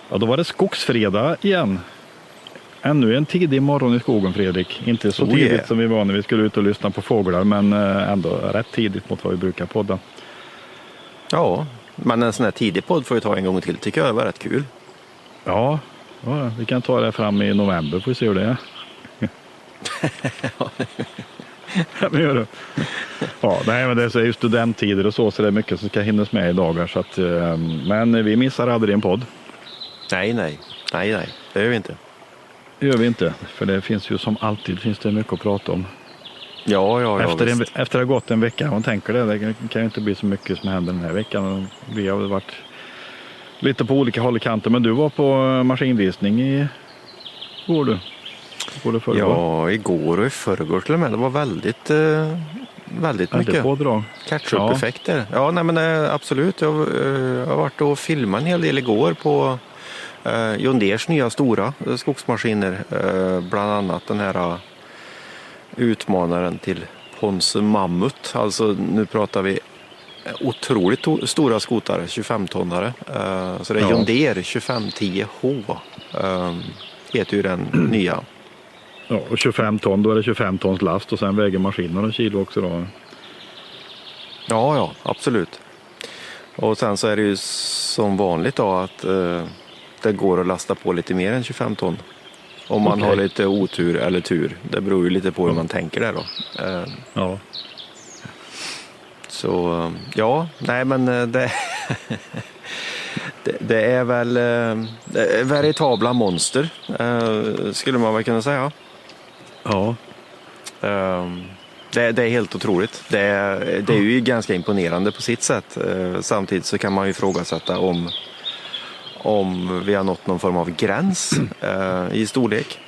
Ja, då var det skogsfredag igen. Ännu en tidig morgon i skogen, Fredrik. Inte så tidigt som vi var när vi skulle ut och lyssna på fåglar, men ändå rätt tidigt mot vad vi brukar podda. Ja, men en sån här tidig podd får vi ta en gång till, tycker jag var rätt kul. Ja, vi kan ta det fram i november, får vi se hur det är. Ja, men gör det. Ja, nej, men det är ju studenttider och så det är mycket som ska hinnas med i dagar. Så att, men vi missar aldrig en podd. Nej, det gör vi inte. Det gör vi inte, för det finns ju som alltid finns det mycket att prata om. Ja, efter att ha gått en vecka, man tänker det kan ju inte bli så mycket som händer den här veckan. Vi har väl varit lite på olika håll i kanten, men du var på maskinvisning igår du? Ja, igår och i förrgår till och med. Det var väldigt mycket catch-up-effekter. Ja, nej, men absolut. Jag har varit och filmat en hel del igår på John Deeres nya stora skogsmaskiner. Bland annat den här utmanaren till Ponsse Mammut. Alltså nu pratar vi otroligt stora skotare, 25-tonnare. Så det är John Deere 2510H heter ju den nya. Ja, och 25 ton, då är det 25 tons last och sen väger maskinen några kilo också då. Ja, absolut. Och sen så är det ju som vanligt då att det går att lasta på lite mer än 25 ton. Om man har lite otur eller tur. Det beror ju lite på hur man tänker där då. Ja. Så ja, nej men det är väl veritabla monster skulle man väl kunna säga. Ja. Det är helt otroligt. Det är ju ganska imponerande på sitt sätt. Samtidigt så kan man ju ifrågasätta om vi har nått någon form av gräns i storlek.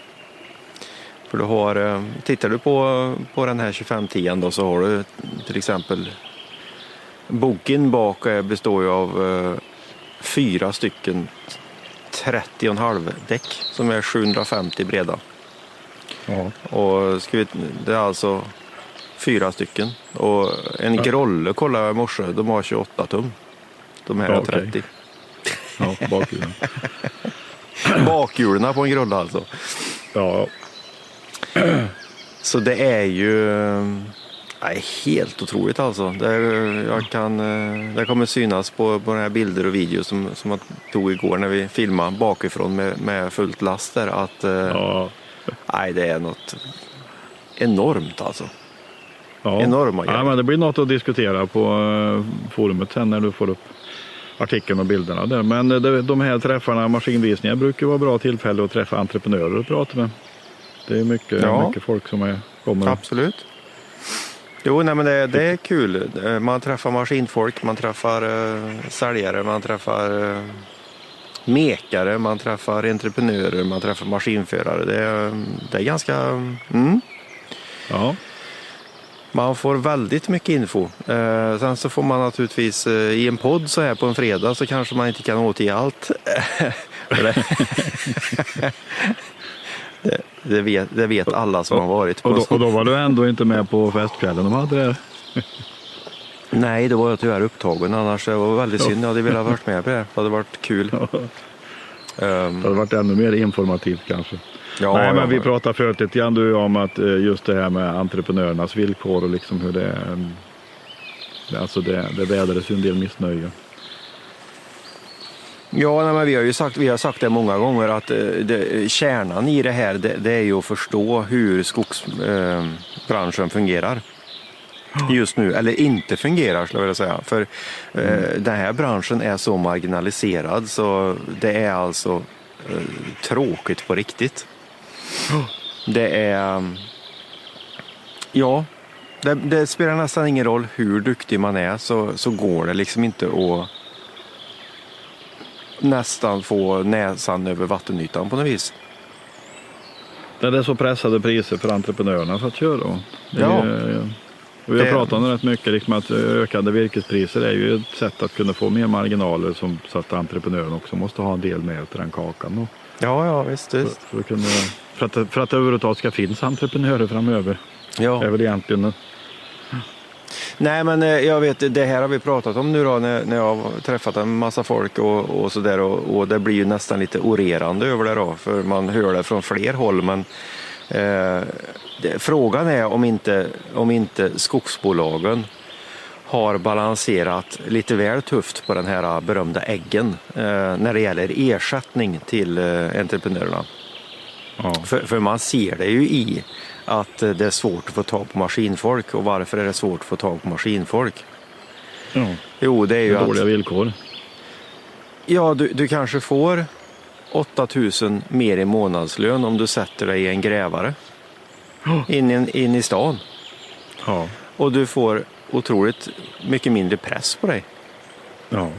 För du har, tittar du på den här 2510 då, så har du till exempel boken bak består ju av 4 stycken 30,5 däck som är 750 breda. Ja. Och det är alltså 4 stycken. Och en grolle kollade jag i morse, de har 28 tum. De här är 30. Ja, bakhjulen. Bakhjulen på en grolle alltså. Ja. Så det är ju helt otroligt alltså. Det kommer synas på den här bilder och videos som jag tog igår när vi filmade bakifrån med fullt last där att det är något enormt alltså. Ja. Enorma grejer. Ja, men det blir något att diskutera på forumet sen när du får upp artikeln och bilderna där. Men de här träffarna, maskinvisningar, brukar vara bra tillfälle att träffa entreprenörer och prata med. Det är mycket folk som kommer. Absolut. Jo, nej, men det är kul. Man träffar maskinfolk, man träffar säljare, man träffar mekare, man träffar entreprenörer, man träffar maskinförare. Det är ganska... Ja. Man får väldigt mycket info. Sen så får man naturligtvis i en podd så här på en fredag så kanske man inte kan återge allt. Det vet alla som har varit på. Och då var du ändå inte med på festkvällen de hade det? Nej, då var jag tyvärr upptagen. Annars det var väldigt synd. Jag hade velat varit med på det. Det hade varit kul. Det hade varit ännu mer informativt kanske. Nej, men vi pratade förut lite grann om att just det här med entreprenörernas villkor och liksom hur det alltså det vädades ju en del missnöje. Ja, men vi har sagt det många gånger att kärnan i det här det är ju att förstå hur skogsbranschen fungerar just nu, eller inte fungerar skulle jag vilja säga. För den här branschen är så marginaliserad så det är alltså tråkigt på riktigt. Det är det spelar nästan ingen roll hur duktig man är så går det liksom inte att nästan få näsan över vattenytan på något vis. Det är så pressade priser för entreprenörerna för att köra. Och vi har pratat om det rätt mycket, liksom att ökade virkespriser är ju ett sätt att kunna få mer marginaler så att entreprenören också måste ha en del med till den kakan. Ja, visst. För att det överhuvudtaget ska finnas entreprenörer framöver. Ja. Det är väl egentligen... Nej, men jag vet, det här har vi pratat om nu då när jag har träffat en massa folk och sådär, och det blir ju nästan lite orerande över det då, för man hör det från fler håll, men frågan är om inte skogsbolagen har balanserat lite väl tufft på den här berömda äggen när det gäller ersättning till entreprenörerna. Ja. För man ser det ju i att det är svårt att få tag på maskinfolk. Och varför är det svårt att få tag på maskinfolk? Ja. Jo, det är ju dåliga villkor. Ja, du kanske får 8 000 mer i månadslön om du sätter dig i en grävare in i stan. Ja. Och du får otroligt mycket mindre press på dig. Ja.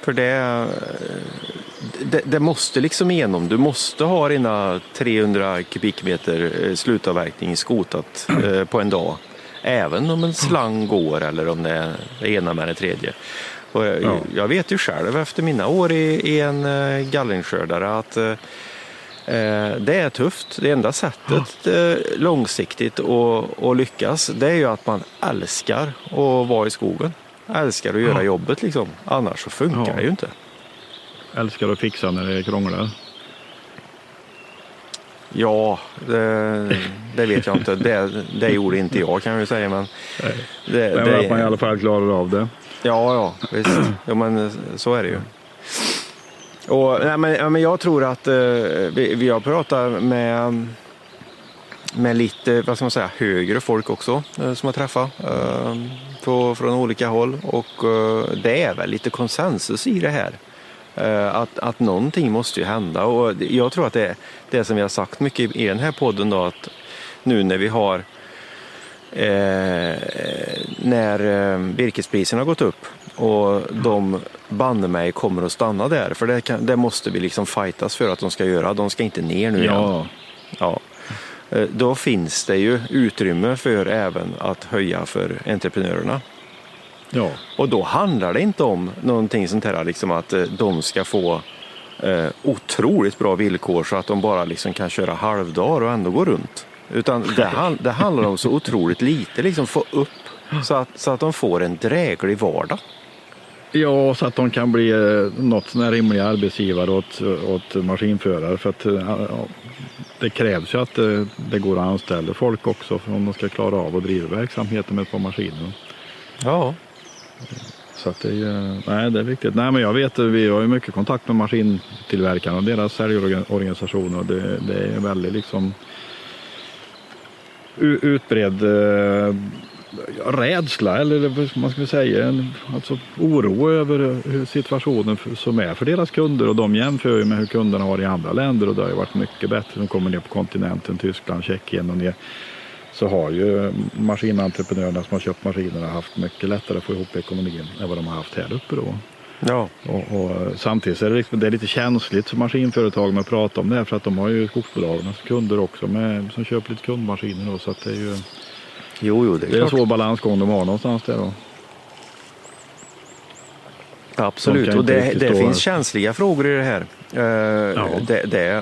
För det måste liksom igenom. Du måste ha dina 300 kubikmeter slutavverkning skotat på en dag. Även om en slang går eller om det är det ena med det tredje. Och jag vet ju själv efter mina år i en gallringsskördare att det är tufft. Det enda sättet långsiktigt att lyckas, det är ju att man älskar att vara i skogen. Älskar att göra jobbet liksom. Annars så funkar det ju inte. Älskar att fixa när det krånglar. Ja, det vet jag inte. Det gjorde inte jag, kan jag ju säga. Men men att man i alla fall klarar av det. Ja, visst. Ja, men så är det ju. Och, men jag tror att vi har pratat med lite, vad ska man säga, högre folk också som har träffat från olika håll. Och det är väl lite konsensus i det här. Att någonting måste ju hända. Och jag tror att det som vi har sagt mycket i den här podden då, att nu när vi har när virkespriserna har gått upp och de banne mig kommer att stanna där, för det måste vi liksom fightas för att de ska göra. De ska inte ner nu igen. Ja. Då finns det ju utrymme för även att höja för entreprenörerna. Ja. Och då handlar det inte om någonting sånt här liksom att de ska få otroligt bra villkor så att de bara liksom kan köra halvdagar och ändå gå runt. Utan det handlar om så otroligt lite, liksom få upp så att de får en dräglig vardag. Ja, så att de kan bli något sån här rimliga arbetsgivare åt maskinförare, för att det krävs ju att det går att anställa folk också för om de ska klara av att driva verksamheten med ett par maskiner. Ja. Så att det är viktigt. Nej, men jag vet, vi har ju mycket kontakt med maskintillverkarna och deras säljorganisationer, och det är väldigt liksom utbredd rädsla, eller vad man ska säga, alltså oro över hur situationen som är för deras kunder, och de jämför ju med hur kunderna har i andra länder, och det har ju varit mycket bättre. De kommer ner på kontinenten, Tyskland, Tjeckien och ner, så har ju maskinentreprenörerna som har köpt maskinerna haft mycket lättare att få ihop ekonomin än vad de har haft här uppe då. Ja. Och samtidigt så är det är lite känsligt som maskinföretag med att prata om det här, för att de har ju skogsbolagens kunder också som köper lite kundmaskiner då, så att det är ju det är en svår balansgång de har någonstans där då. Absolut, och det finns känsliga frågor i det här.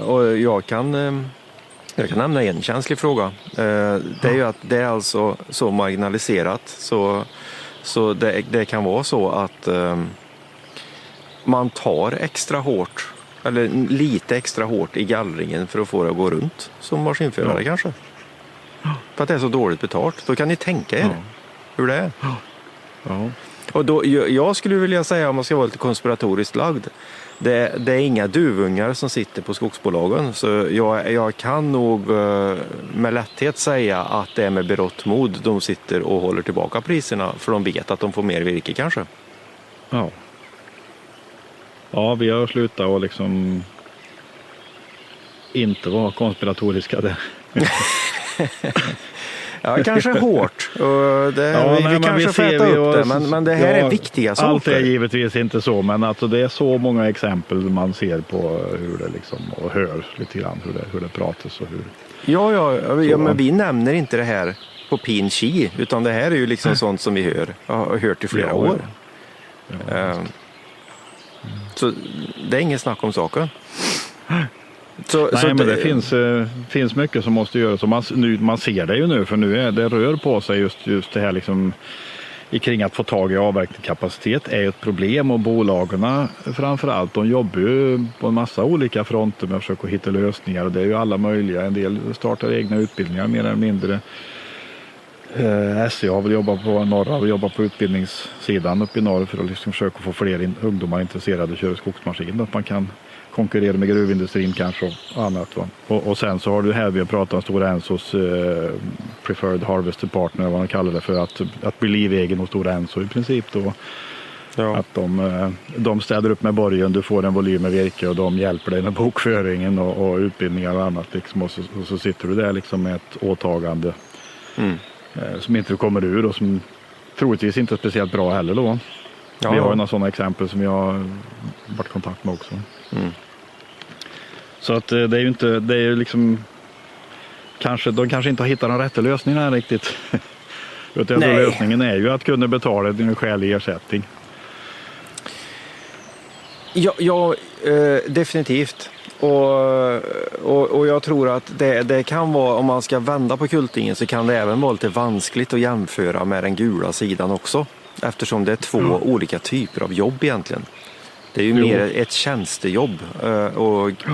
Och jag kan nämna en känslig fråga. Det är ju att det är alltså så marginaliserat så det kan vara så att man tar extra hårt eller lite extra hårt i gallringen för att få det att gå runt som maskinförare kanske. För att det är så dåligt betalt. Då kan ni tänka er hur det är. Ja. Och då, jag skulle vilja säga, om man ska vara lite konspiratoriskt lagd, det är inga duvungar som sitter på skogsbolagen. Så jag kan nog med lätthet säga att det är med berått mod de sitter och håller tillbaka priserna, för de vet att de får mer virke kanske. Ja. Ja, vi har slutat och liksom inte vara konspiratoriska där. Ja, kanske hårt. Vi kanske får äta upp det, men det här är viktiga saker. Allt är givetvis inte så, men alltså det är så många exempel man ser på hur det liksom, och hör lite grann hur det pratas och hur. Ja, men vi nämner inte det här på pin chi, utan det här är ju liksom sånt som vi har hört i flera år. Ja. Så det är ingen snack om saken. Men det finns mycket som måste göras. Man ser det ju nu, för nu är det rör på sig just det här liksom kring att få tag i avverkningskapacitet är ett problem, och bolagen framförallt, de jobbar ju på en massa olika fronter med att försöka hitta lösningar, och det är ju alla möjliga. En del startar egna utbildningar mer eller mindre. SE har väl jobbat på norra och jobbat på utbildningssidan uppe i norr för att liksom försöka få fler ungdomar intresserade att köra skogsmaskin, att man kan konkurrera med gruvindustrin kanske och annat. Va? Och sen så har du här, vi har pratat om Stora Ensos preferred harvester partner, vad man kallar det för, att bli livegen hos Stora Enso i princip då. Ja. Att de ställer upp med borgen, du får en volym med virke och de hjälper dig med bokföringen och utbildningar och annat liksom, och så sitter du där liksom med ett åtagande som inte kommer ur och som troligtvis inte är speciellt bra heller då. Ja. Vi har ju några sådana exempel som jag har varit i kontakt med också. Så att det är ju inte, det är ju liksom de kanske inte har hittat den rätta lösningen här riktigt. Utan lösningen är ju att kunna betala en skälig ersättning. Ja, definitivt. Och jag tror att det kan vara, om man ska vända på kultingen, så kan det även vara lite vanskligt att jämföra med den gula sidan också. Eftersom det är två olika typer av jobb egentligen. Det är ju mer ett tjänstejobb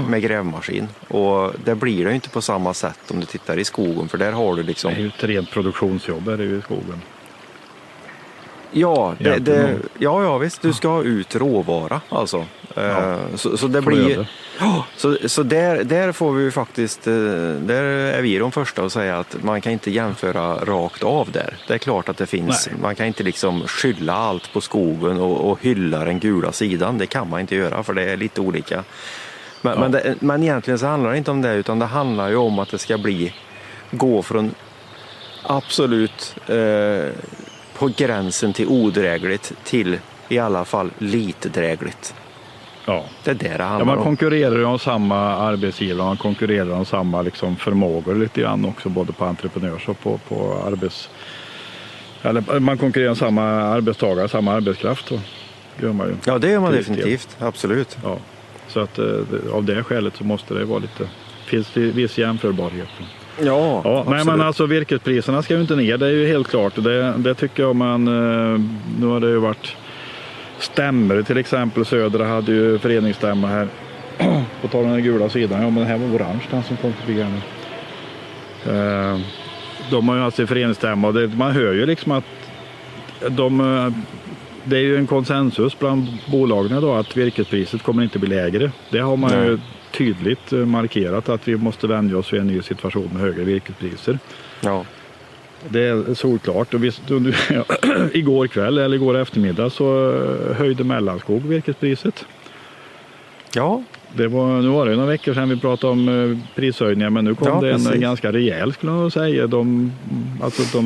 med grävmaskin. Och det blir det ju inte på samma sätt om du tittar i skogen. För där har du liksom... Det är ju ett rent produktionsjobb är det ju i skogen. Ja, visst. Du ska ha ut råvara alltså. Så det blir... Så där får vi faktiskt... Där är vi de första att säga att man kan inte jämföra rakt av där. Det är klart att det finns... Man kan inte liksom skylla allt på skogen och hylla den gula sidan. Det kan man inte göra, för det är lite olika. Men egentligen så handlar det inte om det, utan det handlar ju om att det ska gå från absolut på gränsen till odrägligt till i alla fall lite drägligt. Ja. Det är det handlar om. Man konkurrerar om samma arbetsgivare, man konkurrerar om samma liksom förmågor lite grann också, både på entreprenörs och på eller man konkurrerar om samma arbetstagare, samma arbetskraft då. Gör man ju. Ja, det gör man definitivt, absolut. Ja. Så att av det skälet så måste det vara finns viss jämförbarhet. Ja, men alltså virkespriserna ska ju inte ner, det är ju helt klart. Det tycker jag nu har det ju varit stämmor, till exempel Södra hade ju föreningsstämma här på tal om den gula sidan. Ja, men det här var orange, den som kom förbi här nu. De har ju haft sin föreningsstämma och man hör ju liksom att det är ju en konsensus bland bolagen då att virkespriset kommer inte bli lägre. Det har man ju tydligt markerat, att vi måste vänja oss vid en ny situation med högre virkespriser. Ja. Det är solklart. Och igår kväll eller igår eftermiddag så höjde Mellanskog virkespriset. Ja. Nu var det några veckor sedan vi pratade om prishöjningar, men nu kom det en ganska rejäl, skulle jag säga. De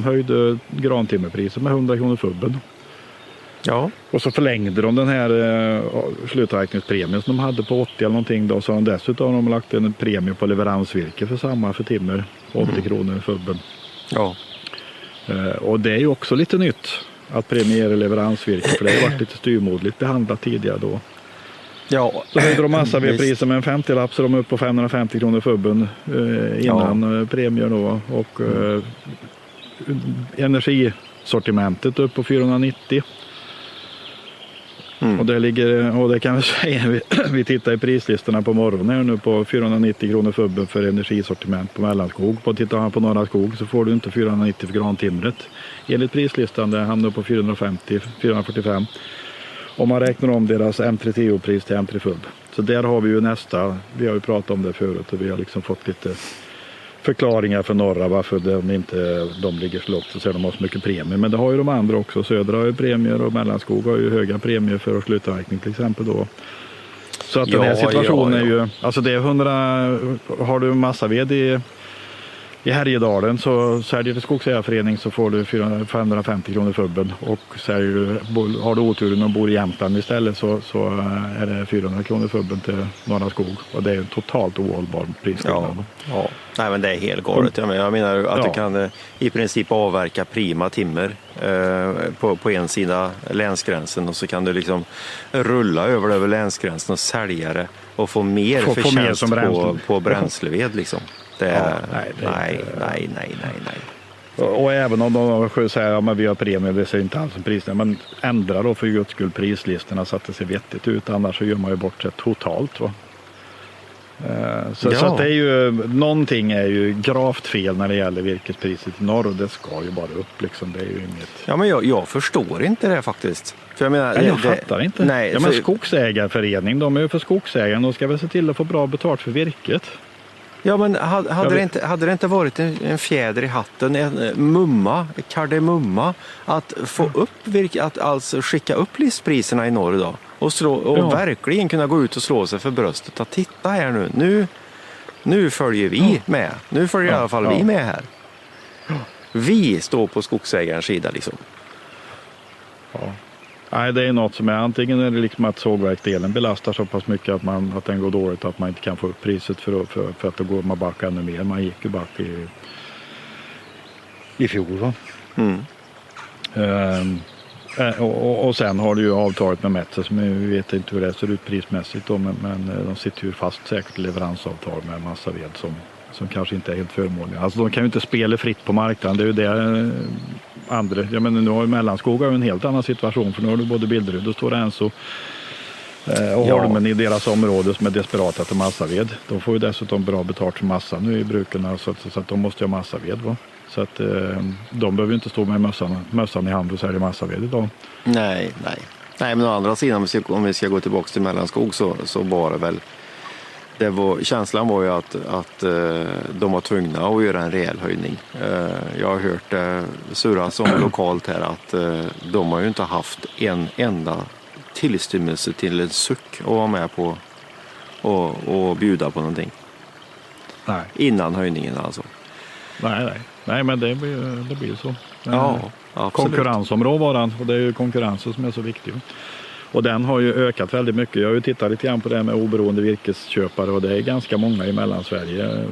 höjde grantimmerpriset med 100 kronor fubben. Ja. Och så förlängde de den här sluträkningspremien som de hade på 80 eller någonting då, så dessutom har de lagt en premie på leveransvirke för timmer, 80 kronor fubben. Ja. Och det är ju också lite nytt att premiera leveransvirke, för det har varit lite styrmodligt behandlat tidigare då. Ja. Så höjde de massavedpriser med en 50-lapp, så de är upp på 550 kronor fubben innan premier då, och energisortimentet upp på 490. Och det kan vi säga, vi tittar i prislistorna på morgonen här nu på 490 kronor fubben för energisortiment på Mellanskog. Tittar man på Norra Skog så får du inte 490 för grantimret. Enligt prislistan det hamnar på 450-445. Om man räknar om deras M3TO-pris till M3 fubb. Så där har vi ju vi har ju pratat om det förut och vi har liksom fått lite förklaringar för norra varför de ligger så lågt, så ser de har så mycket premier. Men det har ju de andra också. Södra har ju premier och Mellanskog har ju höga premier för att slutavverkning till exempel då. Så att den här situationen är ju, alltså det är har du massaved I Härjedalen så säljer du skogsägarförening så får du 550 kronor fubben, och har du oturen och bor i Jämtland istället så är det 400 kronor fubben till Norra Skog, och det är en totalt ohållbar prisskillnad. Ja. Nej, men det är helt galet. Jag menar att du kan i princip avverka prima timmer på en sida länsgränsen, och så kan du liksom rulla över länsgränsen och sälja det och få mer förtjänst på bränsleved liksom. Nej. Och även om de säger att vi har premie, det ser inte alls som pris, men ändra då för guds skull prislistorna så att det ser vettigt ut, annars så gör man ju bort det totalt. Va? Så att det är ju, någonting är ju gravt fel när det gäller virkespriset i norr, och det ska ju bara upp liksom, det är ju inget. Ja, men jag förstår inte det faktiskt. För jag menar, jag fattar inte. Nej, men skogsägarförening, de är ju för skogsägaren, de ska väl se till att få bra betalt för virket. Ja, men hade det inte varit en fjäder i hatten, en kardemumma, att få upp att alltså skicka upp livspriserna i norr då, och verkligen kunna gå ut och slå sig för bröstet att titta här nu följer vi med. Nu följer i alla fall vi med här. Vi står på skogsägarens sida liksom. Ja. Nej, det är något som är, antingen är det liksom att sågverksdelen belastar så pass mycket att den går dåligt, att man inte kan få upp priset för att då går man back ännu mer. Man gick ju back i fjol, va? Och sen har du ju avtalet med Metzer, som vi vet inte hur det ser ut prismässigt då, men de sitter ju fast säkert leveransavtal med massa ved som kanske inte är helt förmånliga. Alltså de kan ju inte spela fritt på marknaden, det är ju det andra. Jag menar, nu har ju Mellanskog en helt annan situation, för nu har du både Bilderud och Stora Enso och Holmen i deras område som är desperata till massaved. De får ju dessutom bra betalt för massa nu i brukarna, så att de måste ha massaved, va? Så att de behöver ju inte stå med mössan i hand och sälja massaved idag. Nej, men å andra sidan, om vi ska gå tillbaka till Mellanskog så var det väl, känslan var ju att de var tvungna att göra en rejäl höjning. Jag har hört surras om lokalt här att de har ju inte haft en enda tillstymmelse till en suck att vara med på och bjuda på någonting. Nej. Innan höjningen alltså. Nej, men det blir så. Ja, absolut. Konkurrens om råvaran, och det är ju konkurrensen som är så viktig. Och den har ju ökat väldigt mycket. Jag har ju tittat lite grann på det med oberoende virkesköpare, och det är ganska många i Mellansverige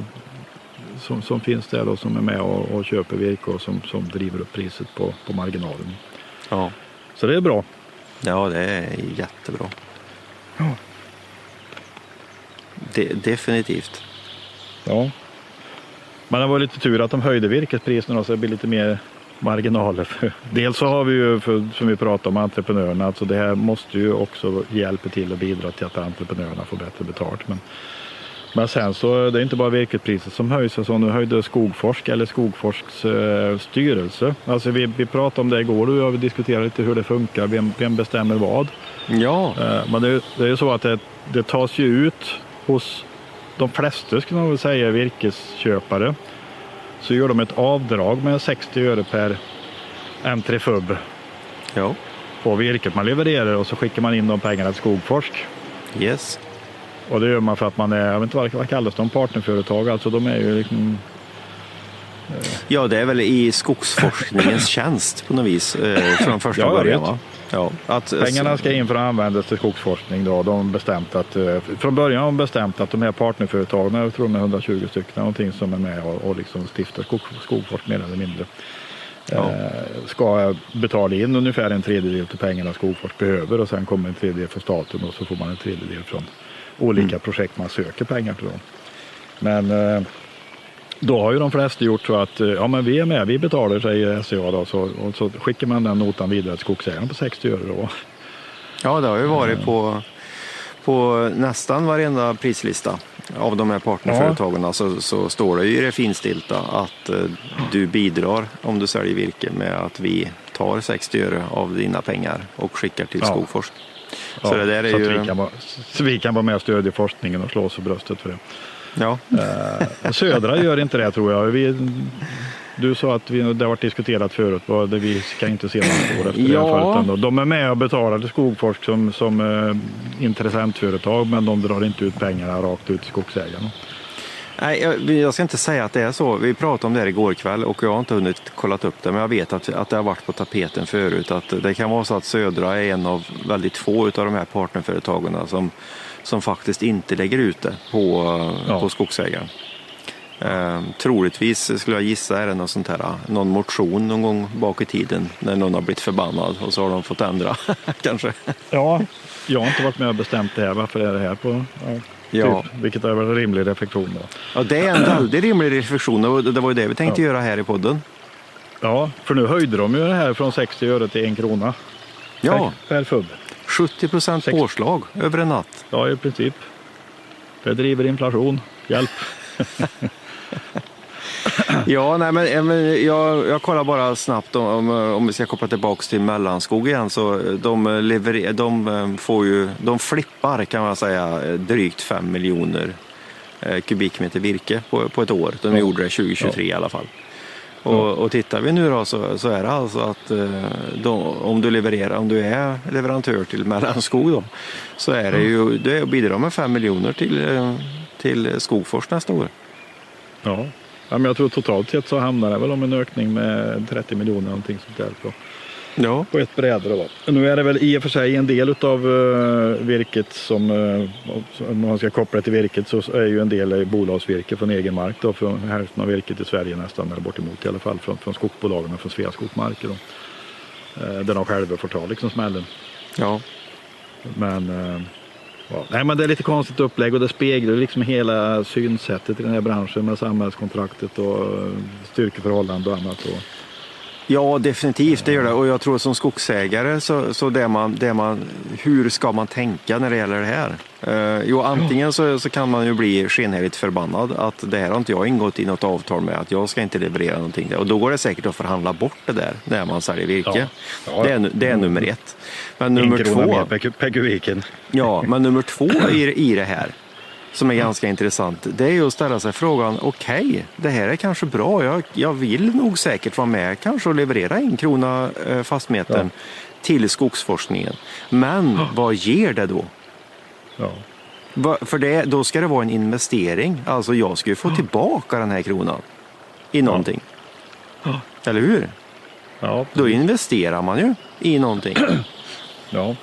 som finns där och som är med och köper virke och som driver upp priset på marginalen. Ja. Så det är bra. Ja, det är jättebra. Ja. Definitivt. Ja. Men det var lite tur att de höjde virkespriserna så det blir lite mer marginaler. Dels så har vi ju, som vi pratade om, entreprenörerna. Alltså det här måste ju också hjälpa till att bidra till att entreprenörerna får bättre betalt. Men sen så det är inte bara virkespriset som höjs. Alltså nu höjde Skogforsk eller Skogforsks styrelse. Alltså vi pratade om det igår och vi har diskuterat lite hur det funkar. Vem bestämmer vad? Ja. Men det är ju så att det tas ju ut hos de flesta, skulle man väl säga, virkesköpare. Så gör de ett avdrag med 60 öre per M3 FUB på virket man levererar, och så skickar man in de pengarna till Skogforsk. Yes. Och det gör man för att man är, jag vet inte vad kallas de, partnerföretag, alltså de är ju liksom... Ja, det är väl i skogsforskningens tjänst på något vis från första början, va? Ja, pengarna ska in för att användas till skogsforskning då. Från början har de bestämt att de här partnerföretagen, jag tror de är 120 stycken, någonting som är med och liksom stiftar skogforskning mer eller mindre, ska betala in ungefär en tredjedel till pengarna Skogforsk behöver, och sen kommer en tredjedel från staten, och så får man en tredjedel från olika projekt man söker pengar till dem. Men då har ju de flesta gjort så att men vi är med, vi betalar, säger SCA då, och så skickar man den notan vidare till skogsägaren på 60 öre då. Ja, det har ju varit på nästan varenda prislista av de här partnerföretagen, så står det ju i det finstilta att du bidrar om du säljer virke med att vi tar 60 öre av dina pengar och skickar till Skogforsk. Så det där är ju... Så vi kan vara med och stödja forskningen och slå oss i bröstet för det. Ja. Södra gör inte det, tror jag. Du sa att det har varit diskuterat förut, det vi kan inte se någon år efter det. De är med och betalar till Skogforsk som intressentföretag, men de drar inte ut pengarna rakt ut till skogsägarna. Nej, jag ska inte säga att det är så. Vi pratade om det här igår kväll och jag har inte hunnit kollat upp det, men jag vet att det har varit på tapeten förut. Att det kan vara så att Södra är en av väldigt få av de här partnerföretagen som faktiskt inte lägger ut det på skogsägaren. Troligtvis skulle jag gissa är det något sånt här, någon motion någon gång bak i tiden när någon har blivit förbannad och så har de fått ändra kanske. Ja, jag har inte varit med och bestämt det här. Varför är det här på? Ja. Typ, vilket är väl en rimlig reflektion då. Ja, det är en väldigt rimlig reflektion och det var ju det vi tänkte göra här i podden. Ja, för nu höjde de ju det här från 60 öre till 1 krona. Per fubb. 70% påslag över en natt. Ja, i princip. Det driver inflation. Hjälp. Ja, nej, men jag kollar bara snabbt om vi ska koppla tillbaka till Mellanskog igen, så de flippar kan man säga drygt 5 miljoner kubikmeter virke på ett år. De gjorde det 2023 i alla fall. Och tittar vi nu då så är det alltså att om du är leverantör till Mellanskog då, så är det ju, det bidrar med 5 miljoner till Skogfors nästa år. Ja. Ja, men jag tror totalt sett så hamnar det väl om en ökning med 30 miljoner någonting sånt där på ett bräde då. Nu är det väl i och för sig en del av virket som om man ska koppla till virket, så är ju en del bolagsvirke från egen mark då, från hälften av virket i Sverige nästan, eller bortemot i alla fall från skogsbolagen och från Sveaskogs marker då. Där de själva får ta liksom smällen. Ja. Men nej, men det är lite konstigt upplägg och det speglar liksom hela synsättet i den här branschen med samhällskontraktet och styrkeförhållanden och annat. Ja, definitivt det gör det. Och jag tror som skogsägare så hur ska man tänka när det gäller det här? Antingen så kan man ju bli skenheligt förbannad att det här har inte jag ingått i något avtal med, att jag ska inte leverera någonting. Och då går det säkert att förhandla bort det där när man säljer virke. Ja. Det är nummer ett. Men nummer två... per kubiken. Ja, men nummer två i det här som är ganska intressant, det är ju att ställa sig frågan, okej, det här är kanske bra, jag vill nog säkert vara med kanske och leverera 1 krona fastmetern till skogsforskningen. Men vad ger det då? Ja. För då ska det vara en investering, alltså jag ska ju få tillbaka den här kronan i någonting. Ja. Eller hur? Ja. Då investerar man ju i någonting. Ja.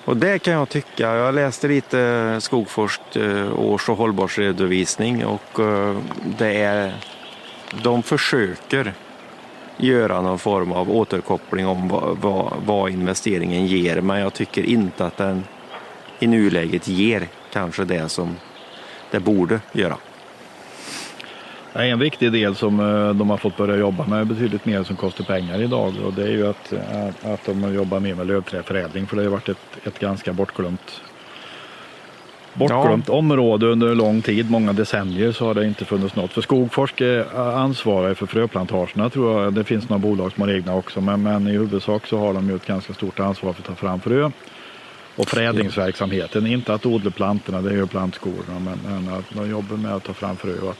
Och det kan jag tycka, jag läste lite Skogforsk års- och hållbarhetsredovisning och de försöker göra någon form av återkoppling om vad investeringen ger, men jag tycker inte att den i nuläget ger kanske det som det borde göra. En viktig del som de har fått börja jobba med betydligt mer som kostar pengar idag, och det är ju att de jobbar mer med lövträförädling, för det har varit ett ganska bortglömt område under lång tid, många decennier så har det inte funnits något. För Skogforsk ansvarar för fröplantagerna, tror jag. Det finns några bolag som har egna också, men i huvudsak så har de ju ett ganska stort ansvar för att ta fram frö. Och förädlingsverksamheten, inte att odla plantorna, det är ju plantskolorna, men att de jobbar med att ta fram frö och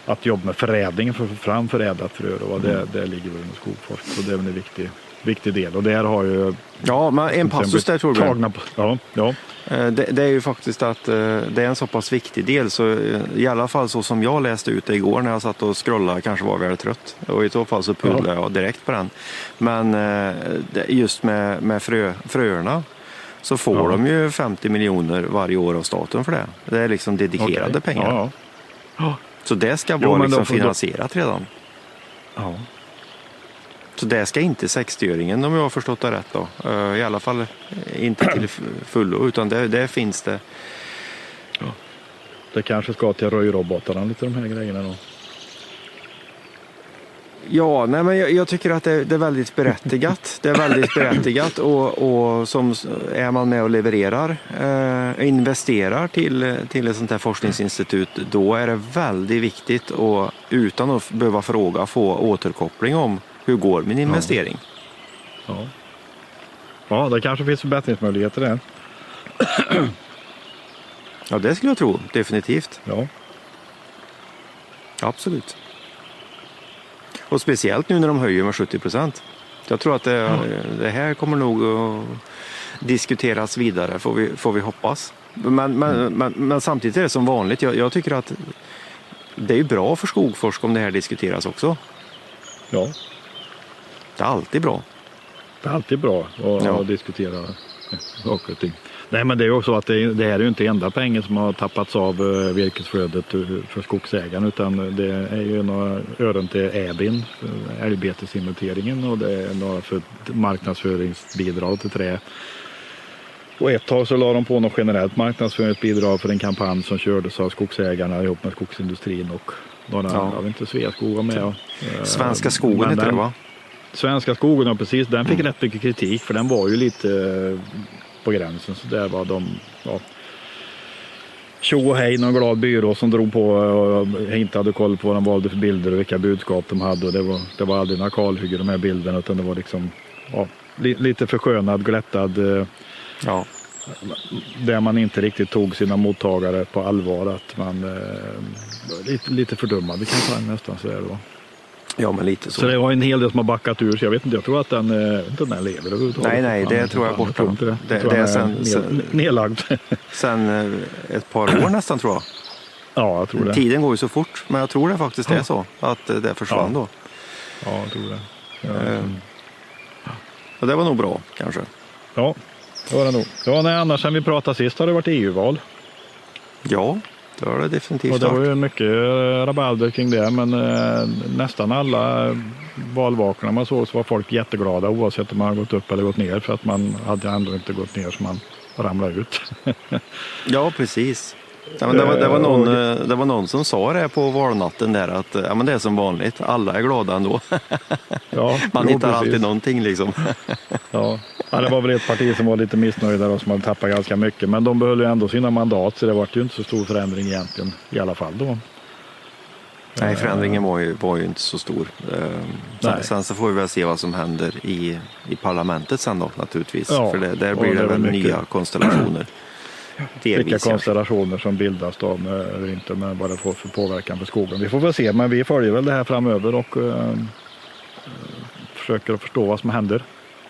att jobba med förädling för att få fram förädlat frö, och det ligger väl under Skogforsk, så det är en viktig del. Och där har ju... Ja, men en passus där tror jag. Ja. Det är ju faktiskt att det är en så pass viktig del, så i alla fall så som jag läste ut det igår när jag satt och scrollade, kanske var väldigt trött, och i så fall så pudlade jag direkt på den. Men just med fröerna så får de ju 50 miljoner varje år av staten för det. Det är liksom dedikerade pengar. Ja. Så det ska vara liksom finansierat redan. Ja. Så det ska inte 60-öringen, om jag har förstått det rätt då. I alla fall inte till fullo, utan det finns det. Ja. Det kanske ska till röjrobotarna, lite de här grejerna då. Ja, nej, men jag tycker att det är väldigt berättigat. Det är väldigt berättigat, och som är man med och levererar, investerar till ett sånt här forskningsinstitut, då är det väldigt viktigt, och utan att behöva fråga få återkoppling om hur går min investering. Ja, det kanske finns förbättringsmöjligheter där. Ja, det skulle jag tro, definitivt. Ja. Absolut. Och speciellt nu när de höjer med 70%. Jag tror att det här kommer nog diskuteras vidare får vi hoppas. Men samtidigt är det som vanligt. Jag tycker att det är bra för Skogforsk om det här diskuteras också. Ja. Det är alltid bra. Det är alltid bra att diskutera saker och ting. Nej, men det är ju också att det här är ju inte enda pengar som har tappats av virkesflödet för skogsägaren, utan det är ju några öron till ÄBIN, älgbetesinventeringen, och det är några för marknadsföringsbidrag till trä. Och ett tag så la de på något generellt marknadsföringsbidrag för en kampanj som kördes av skogsägarna ihop med skogsindustrin och några andra. Jag vet inte, Sveaskog var med. Svenska skogen heter det, va? Svenska skogen, ja, precis. Den fick rätt mycket kritik, för den var ju lite på gränsen. Så där var de tjo och hej, någon glad byrå som drog på och inte hade koll på vad de valde för bilder och vilka budskap de hade. Och det var aldrig några kalhygge, de här bilderna, utan det var liksom lite förskönad, glättad. Där man inte riktigt tog sina mottagare på allvar, att man lite fördummade kampanj nästan, så är det då. Ja, men lite så. Så det var en hel del som har backat ur, så jag vet inte, jag tror att den lever överhuvudtaget. Nej, det tror jag borta. Det är sen nedlagd. Sen ett par år nästan, tror jag. Ja, jag tror det. Tiden går ju så fort, men jag tror det faktiskt är så att det försvann då. Ja, jag tror det. Och det var nog bra, kanske. Ja, det var det nog. Ja, nej, annars sen vi pratade sist har det varit EU-val. Ja, det var det definitivt. Och det var ju mycket rabalder kring det, men nästan alla valvakorna man såg så var folk jätteglada, oavsett om man har gått upp eller gått ner, för att man hade ändå inte gått ner så man ramlade ut. Ja, precis. Ja, men det var någon som sa det på valnatten där, att men det är som vanligt, alla är glada ändå. Man hittar alltid någonting liksom. Ja, det var väl ett parti som var lite missnöjda och som hade tappat ganska mycket, men de behöll ju ändå sina mandat, så det var ju inte så stor förändring egentligen i alla fall då. Nej, förändringen var ju inte så stor. Sen så får vi väl se vad som händer i parlamentet sen då, naturligtvis. För där blir det väl nya konstellationer. Vilka konstellationer som bildas då, eller inte, men vad det får för påverkan på skogen. Vi får väl se, men vi följer väl det här framöver och försöker att förstå vad som händer.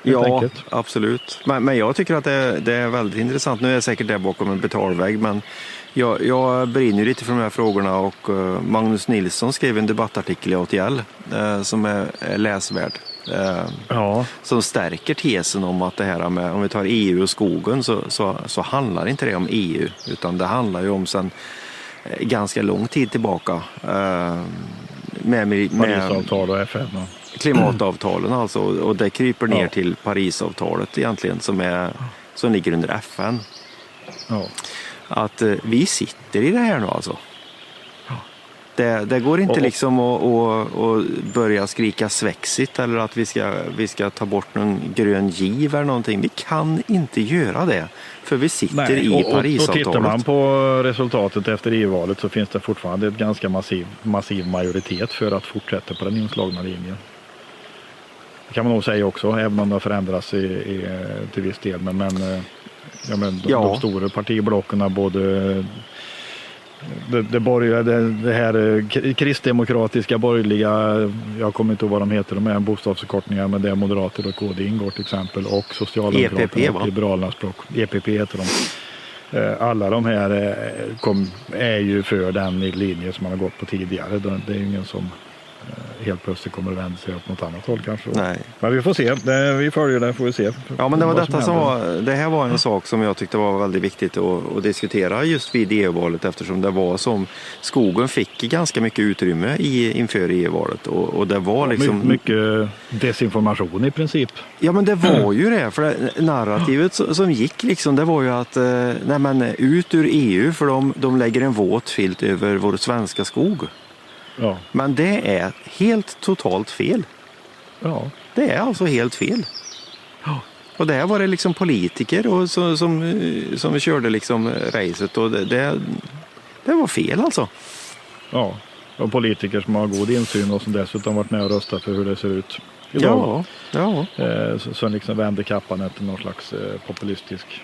Ja, absolut. Men jag tycker att det är väldigt intressant. Nu är jag säkert där bakom en betalvägg, men jag brinner lite för de här frågorna, och Magnus Nilsson skrev en debattartikel i ATL som är läsvärd. Som stärker tesen om att det här med, om vi tar EU och skogen, så handlar inte det om EU, utan det handlar ju om sen ganska lång tid tillbaka med Parisavtal och FN. Klimatavtalen alltså, och det kryper ner till Parisavtalet egentligen, som ligger under FN. Att vi sitter i det här nu alltså. Det går inte liksom att börja skrika svexit, eller att vi ska ta bort någon grön giv eller någonting. Vi kan inte göra det, för vi sitter i Parisavtalet. Och tittar man på resultatet efter EU-valet, så finns det fortfarande ett ganska massiv majoritet för att fortsätta på den inslagna linjen. Det kan man nog säga också, även om det har förändrats till viss del. Men de stora partiblocken, både det borgerliga, det här kristdemokratiska borgerliga, jag kommer inte ihåg vad de heter, de är bokstavsförkortningar, men det är Moderater och KD ingår till exempel, och Socialdemokraterna och Liberalernas block, EPP heter de. Alla de här är ju för den linje som man har gått på tidigare. Det är ju ingen som helt plötsligt kommer att vända sig åt något annat håll kanske. Nej. Men vi får se, vi följer det, får vi se. Ja, men det var det här var en sak som jag tyckte var väldigt viktigt att diskutera just vid EU-valet, eftersom det var som skogen fick ganska mycket utrymme inför EU-valet, och det var liksom mycket desinformation i princip. Ja, men det var ju det, för narrativet som gick liksom, det var ju att nej, men ut ur EU, för de lägger en våt filt över vår svenska skog. Ja. Men det är helt totalt fel. Ja. Det är alltså helt fel. Ja. Och där var det liksom politiker och som körde liksom racet, och det var fel alltså. Ja, och politiker som har god insyn och som dessutom varit med och röstat för hur det ser ut idag. Ja. Så liksom vänder kappan efter någon slags populistisk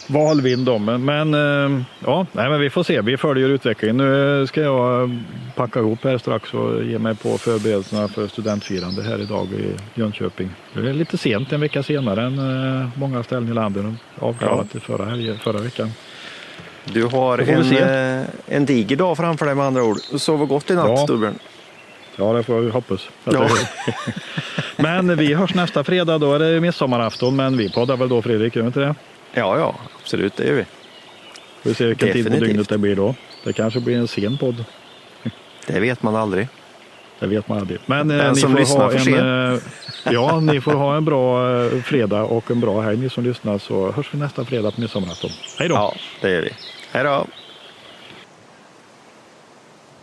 valvind då. Men vi får se. Vi följer utvecklingen. Nu ska jag packa ihop här strax och ge mig på förberedelserna för studentfirande här idag i Jönköping. Det är lite sent, en vecka senare än många ställen i landet. Avklarat förra veckan. Du har en diger dag framför dig med andra ord. Du sover gott i natt, Torbjörn. Ja, det får vi hoppas. Men vi hörs nästa fredag, då är det midsommarafton. Men vi poddar väl då, Fredrik, gör vi inte det? Ja, absolut, det gör vi. Vi ser vilken tid på dygnet det blir då. Det kanske blir en sen podd. Det vet man aldrig. Det vet man aldrig. Men ni får ha en bra fredag och en bra helg, ni som lyssnar, så hörs vi nästa fredag på midsommarafton. Hej då! Ja, det gör vi. Hej då!